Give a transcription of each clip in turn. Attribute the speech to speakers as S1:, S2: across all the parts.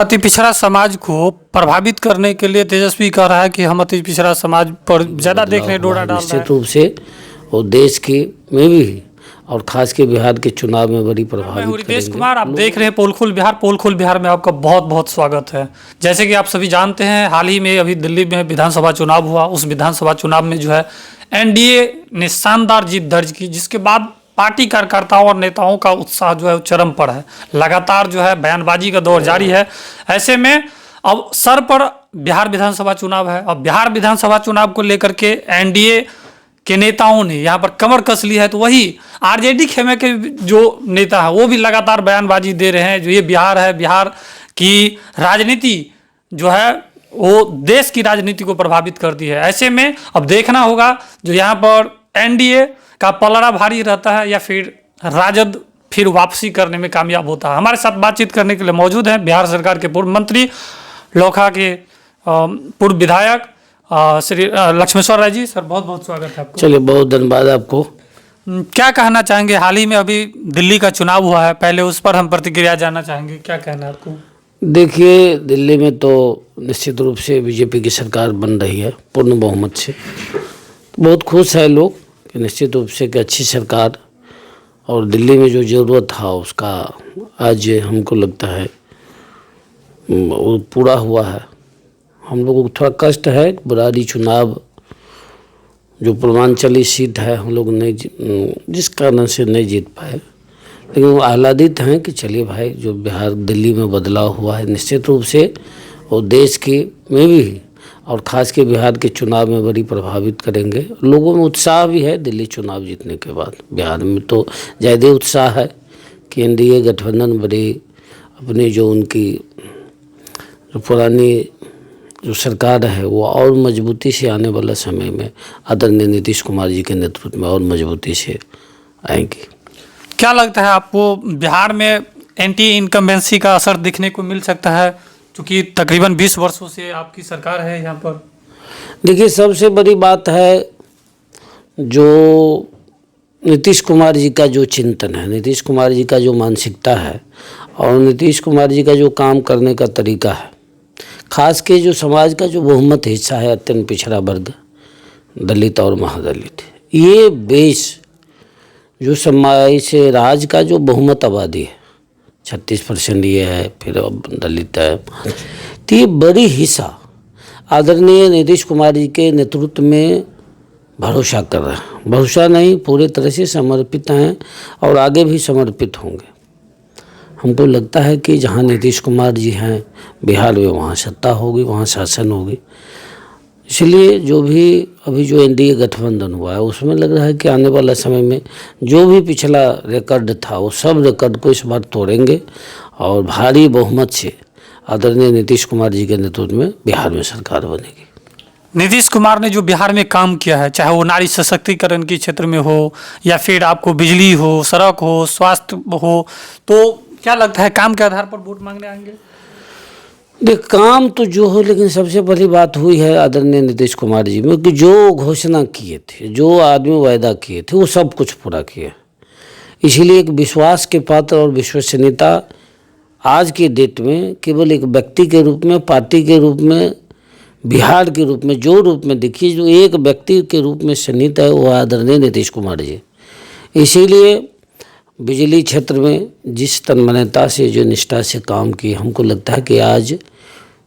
S1: अति पिछड़ा समाज को प्रभावित करने के लिए तेजस्वी कह रहा है कि हम अति पिछड़ा समाज पर ज़्यादा देख रहे हैं, डोरा डाल रहा है।
S2: निश्चित रूप से और देश के में भी और खास के बिहार के चुनाव में बड़ी प्रभावित
S1: रितेश कुमार, आप देख रहे हैं पोलखुल बिहार में आपका बहुत बहुत स्वागत है। जैसे कि आप सभी जानते हैं, हाल ही में अभी दिल्ली में विधानसभा चुनाव हुआ। उस विधानसभा चुनाव में जो है एनडीए ने शानदार जीत दर्ज की, जिसके बाद पार्टी कार्यकर्ताओं और नेताओं का उत्साह जो है चरम पर है। लगातार जो है बयानबाजी का दौर जारी है। ऐसे में अब सर पर बिहार विधानसभा चुनाव है। अब बिहार विधानसभा चुनाव को लेकर के एनडीए के नेताओं ने यहाँ पर कमर कस ली है, तो वही आरजेडी खेमे के जो नेता है वो भी लगातार बयानबाजी दे रहे हैं। जो ये बिहार है, बिहार की राजनीति जो है वो देश की राजनीति को प्रभावित करती है। ऐसे में अब देखना होगा जो यहाँ पर एनडीए का पलड़ा भारी रहता है या फिर राजद फिर वापसी करने में कामयाब होता है। हमारे साथ बातचीत करने के लिए मौजूद हैं बिहार सरकार के पूर्व मंत्री, लोखा के पूर्व विधायक श्री लक्ष्मेश्वर राय जी। सर बहुत बहुत स्वागत है आपको।
S2: चलिए, बहुत धन्यवाद आपको।
S1: क्या कहना चाहेंगे, हाल ही में अभी दिल्ली का चुनाव हुआ है, पहले उस पर हम प्रतिक्रिया जानना चाहेंगे, क्या कहना है आपको?
S2: देखिए, दिल्ली में तो निश्चित रूप से बीजेपी की सरकार बन रही है पूर्ण बहुमत से। बहुत खुश है लोग कि निश्चित रूप से कि अच्छी सरकार, और दिल्ली में जो ज़रूरत था उसका आज हमको लगता है वो पूरा हुआ है। हम लोगों को थोड़ा कष्ट है, बुरारी चुनाव जो पूर्वांचली सीट है हम लोग नहीं जिस कारण से नहीं जीत पाए, लेकिन वो आह्लादित हैं कि चलिए भाई जो बिहार दिल्ली में बदलाव हुआ है निश्चित रूप से और देश के में भी और ख़ास के बिहार के चुनाव में बड़ी प्रभावित करेंगे। लोगों में उत्साह भी है दिल्ली चुनाव जीतने के बाद। बिहार में तो ज़्यादा उत्साह है कि एनडीए गठबंधन बड़ी अपनी जो उनकी जो पुरानी जो सरकार है वो और मजबूती से आने वाला समय में आदरणीय नीतीश कुमार जी के नेतृत्व में और मजबूती से आएंगी।
S1: क्या लगता है आपको, बिहार में एंटी इनकम्बेंसी का असर दिखने को मिल सकता है, क्योंकि तकरीबन 20 वर्षों से आपकी सरकार है यहाँ पर?
S2: देखिए, सबसे बड़ी बात है जो नीतीश कुमार जी का जो चिंतन है, नीतीश कुमार जी का जो मानसिकता है और नीतीश कुमार जी का जो काम करने का तरीका है, खास के जो समाज का जो बहुमत हिस्सा है अत्यंत पिछड़ा वर्ग, दलित और महादलित, ये बेस जो समाज से राज का जो बहुमत आबादी है 36% ये है, फिर अब दलित है, तो ये बड़ी हिस्सा आदरणीय नीतीश कुमार जी के नेतृत्व में भरोसा कर रहे हैं। भरोसा नहीं, पूरे तरह से समर्पित हैं और आगे भी समर्पित होंगे। हमको लगता है कि जहाँ नीतीश कुमार जी हैं बिहार में, वहाँ सत्ता होगी, वहाँ शासन होगी। इसलिए जो भी अभी जो एनडीए गठबंधन हुआ है उसमें लग रहा है कि आने वाला समय में जो भी पिछला रिकॉर्ड था वो सब रिकॉर्ड को इस बार तोड़ेंगे और भारी बहुमत से आदरणीय नीतीश कुमार जी के नेतृत्व में बिहार में सरकार बनेगी।
S1: नीतीश कुमार ने जो बिहार में काम किया है, चाहे वो नारी सशक्तिकरण के क्षेत्र में हो या फिर आपको बिजली हो, सड़क हो, स्वास्थ्य हो, तो क्या लगता है काम के आधार पर वोट मांगने आएंगे?
S2: देख, काम तो जो हो, लेकिन सबसे पहली बात हुई है आदरणीय नीतीश कुमार जी में कि जो घोषणा किए थे, जो आदमी वायदा किए थे, वो सब कुछ पूरा किया। इसीलिए एक विश्वास के पात्र और विश्वसनीयता आज के डेट में केवल एक व्यक्ति के रूप में, पार्टी के रूप में, बिहार के रूप में, जो रूप में देखिए, जो एक व्यक्ति के रूप में सन्निहित है वो आदरणीय नीतीश कुमार जी। इसीलिए बिजली क्षेत्र में जिस तन्मयता से, जो निष्ठा से काम किए, हमको लगता है कि आज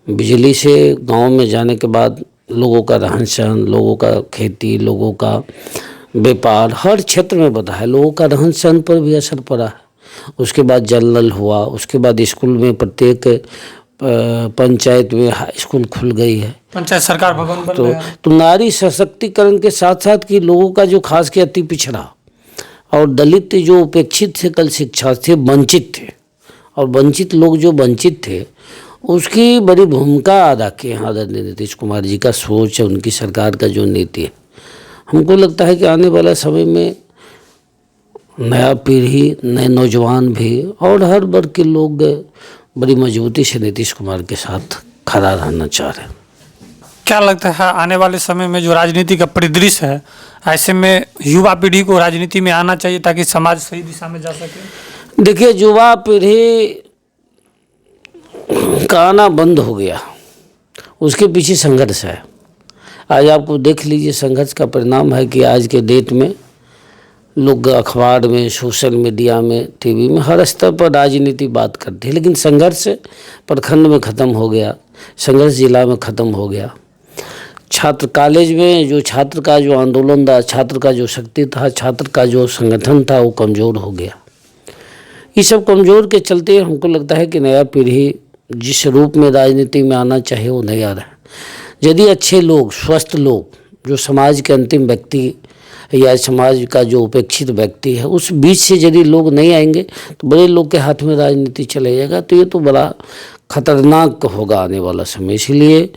S2: बिजली से गांव में जाने के बाद लोगों का रहन सहन, लोगों का खेती, लोगों का व्यापार हर क्षेत्र में बढ़ा है। लोगों का रहन सहन पर भी असर पड़ा है। उसके बाद जल नल हुआ, उसके बाद स्कूल में प्रत्येक पंचायत में स्कूल खुल गई है,
S1: पंचायत सरकार भवन बन गया।
S2: तो नारी सशक्तिकरण के साथ साथ कि लोगों का जो खास के अति पिछड़ा और दलित जो उपेक्षित थे, कल शिक्षा से वंचित थे, और वंचित लोग जो वंचित थे उसकी बड़ी भूमिका अदा की है आदरणीय नीतीश कुमार जी का सोच है, उनकी सरकार का जो नीति है। हमको लगता है कि आने वाला समय में नया पीढ़ी, नए नौजवान भी और हर वर्ग के लोग बड़ी मजबूती से नीतीश कुमार के साथ खड़ा रहना चाह रहे हैं।
S1: क्या लगता है आने वाले समय में जो राजनीति का परिदृश्य है, ऐसे में युवा पीढ़ी को राजनीति में आना चाहिए ताकि समाज सही दिशा में जा सके?
S2: देखिए, युवा पीढ़ी का आना बंद हो गया, उसके पीछे संघर्ष है। आज आपको देख लीजिए, संघर्ष का परिणाम है कि आज के डेट में लोग अखबार में, सोशल मीडिया में, टीवी में, हर स्तर पर राजनीति बात करते हैं, लेकिन संघर्ष प्रखंड में ख़त्म हो गया, संघर्ष जिला में ख़त्म हो गया। छात्र कॉलेज में जो छात्र का जो आंदोलन था, छात्र का जो शक्ति था, छात्र का जो संगठन था, वो कमज़ोर हो गया। ये सब कमज़ोर के चलते हमको लगता है कि नया पीढ़ी जिस रूप में राजनीति में आना चाहिए वो नहीं आ रहा है। यदि अच्छे लोग, स्वस्थ लोग, जो समाज के अंतिम व्यक्ति या समाज का जो उपेक्षित व्यक्ति है, उस बीच से यदि लोग नहीं आएंगे तो बड़े लोग के हाथ में राजनीति चले जाएगा, तो ये तो बड़ा खतरनाक होगा आने वाला समय। इसलिए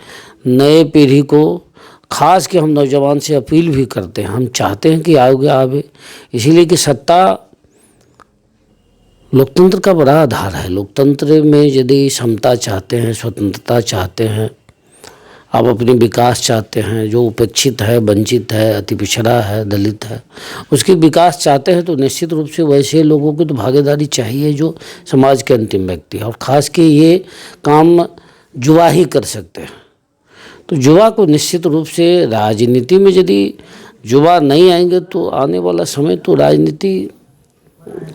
S2: नए पीढ़ी को, खास के हम नौजवान से अपील भी करते हैं, हम चाहते हैं कि आगे आवे, इसलिए कि सत्ता लोकतंत्र का बड़ा आधार है। लोकतंत्र में यदि समता चाहते हैं, स्वतंत्रता चाहते हैं, आप अपने विकास चाहते हैं, जो उपेक्षित है, वंचित है, अति पिछड़ा है, दलित है, उसके विकास चाहते हैं, तो निश्चित रूप से वैसे लोगों की तो भागीदारी चाहिए जो समाज के अंतिम व्यक्ति है। और ख़ास के ये काम युवा ही कर सकते हैं। तो युवा को निश्चित रूप से राजनीति में यदि युवा नहीं आएंगे तो आने वाला समय तो राजनीति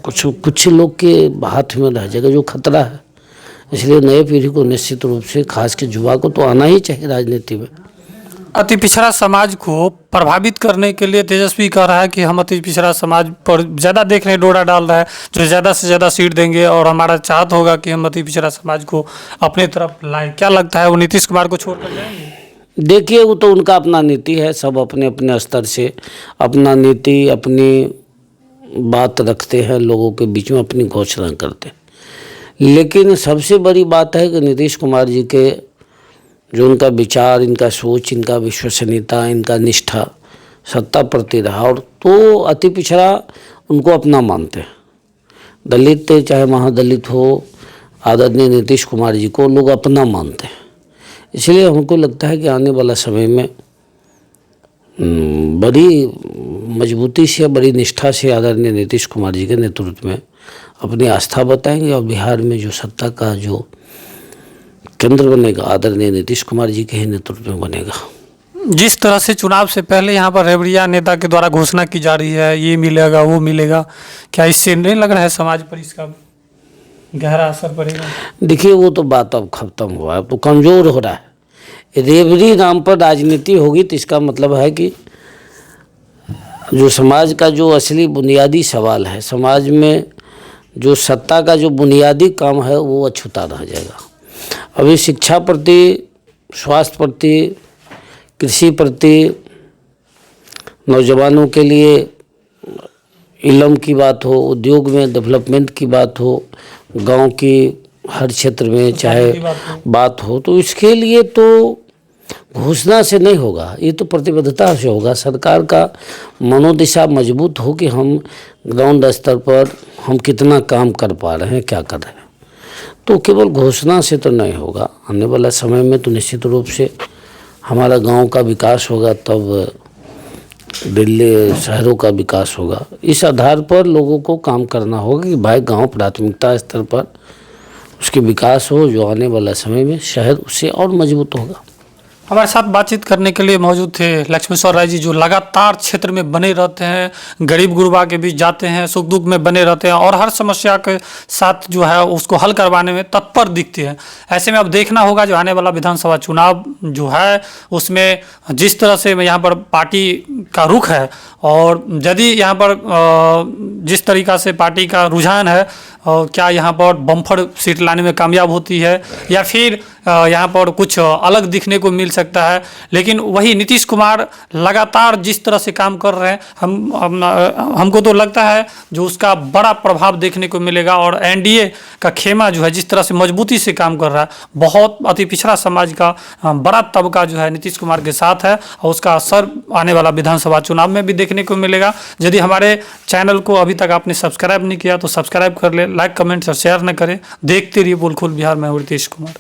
S2: कुछ लोग के हाथ में रह जाएगा, जो खतरा है। इसलिए नए पीढ़ी को निश्चित रूप से, खास के युवा को तो आना ही चाहिए राजनीति में।
S1: अति पिछड़ा समाज को प्रभावित करने के लिए तेजस्वी कह रहा है कि हम अति पिछड़ा समाज पर ज़्यादा देख रहे हैं, डोरा डाल रहा है, जो ज़्यादा से ज़्यादा सीट देंगे और हमारा चाहत होगा कि हम अति पिछड़ा समाज को अपने तरफ लाएं। क्या लगता है, वो नीतीश कुमार को छोड़कर जाएंगे?
S2: देखिए, वो तो उनका अपना नीति है, सब अपने अपने स्तर से अपना नीति, अपनी बात रखते हैं, लोगों के बीच में अपनी घोषणा करते हैं। लेकिन सबसे बड़ी बात है कि नीतीश कुमार जी के जो उनका विचार, इनका सोच, इनका विश्वसनीयता, इनका निष्ठा सत्ता प्रति रहा, और तो अति पिछड़ा उनको अपना मानते हैं। दलित चाहे महादलित हो, आदरणीय नीतीश कुमार जी को लोग अपना मानते हैं। इसलिए हमको लगता है कि आने वाला समय में बड़ी मजबूती से, बड़ी निष्ठा से आदरणीय नीतीश कुमार जी के नेतृत्व में अपनी आस्था बताएंगे, और बिहार में जो सत्ता का जो केंद्र बनेगा, आदरणीय नीतीश कुमार जी के ही नेतृत्व में बनेगा।
S1: जिस तरह से चुनाव से पहले यहाँ पर रेवड़िया नेता के द्वारा घोषणा की जा रही है, ये मिलेगा, वो मिलेगा, क्या इससे नहीं लग रहा है समाज पर इसका गहरा असर पड़ेगा?
S2: देखिए, वो तो बात अब खत्म हुआ है, अब तो कमज़ोर हो रहा है। रेवड़ी नाम पर राजनीति होगी तो इसका मतलब है कि जो समाज का जो असली बुनियादी सवाल है, समाज में जो सत्ता का जो बुनियादी काम है, वो अछूता रह जाएगा। अभी शिक्षा प्रति, स्वास्थ्य प्रति, कृषि प्रति, नौजवानों के लिए इल्म की बात हो, उद्योग में डेवलपमेंट की बात हो, गांव की हर क्षेत्र में चाहे बात हो, तो इसके लिए तो घोषणा से नहीं होगा, ये तो प्रतिबद्धता से होगा। सरकार का मनोदिशा मजबूत हो कि हम ग्राउंड स्तर पर हम कितना काम कर पा रहे हैं, क्या कर रहे हैं। तो केवल घोषणा से तो नहीं होगा। आने वाला समय में तो निश्चित रूप से हमारा गांव का विकास होगा, तब दिल्ली शहरों का विकास होगा। इस आधार पर लोगों को काम करना होगा कि भाई गांव प्राथमिकता स्तर पर उसके विकास हो, जो आने वाला समय में शहर उससे और मजबूत होगा।
S1: हमारे साथ बातचीत करने के लिए मौजूद थे लक्ष्मेश्वर राय जी, जो लगातार क्षेत्र में बने रहते हैं, गरीब गुरबा के बीच जाते हैं, सुख दुख में बने रहते हैं और हर समस्या के साथ जो है उसको हल करवाने में तत्पर दिखते हैं। ऐसे में अब देखना होगा जो आने वाला विधानसभा चुनाव जो है उसमें जिस तरह से यहाँ पर पार्टी का रुख है, और यदि यहाँ पर जिस तरीक़ा से पार्टी का रुझान है, और क्या यहाँ पर बम्फर सीट लाने में कामयाब होती है या फिर यहाँ पर कुछ अलग दिखने को मिल सकता है। लेकिन वही नीतीश कुमार लगातार जिस तरह से काम कर रहे हैं, हमको तो लगता है जो उसका बड़ा प्रभाव देखने को मिलेगा। और एनडीए का खेमा जो है जिस तरह से मजबूती से काम कर रहा है, बहुत अति पिछड़ा समाज का बड़ा तबका जो है नीतीश कुमार के साथ है, और उसका असर आने वाला विधानसभा चुनाव में भी देखने को मिलेगा। यदि हमारे चैनल को अभी तक आपने सब्सक्राइब नहीं किया तो सब्सक्राइब कर ले, लाइक कमेंट्स और शेयर न करें। देखते रहिए बोल खोल बिहार में, नीतीश कुमार।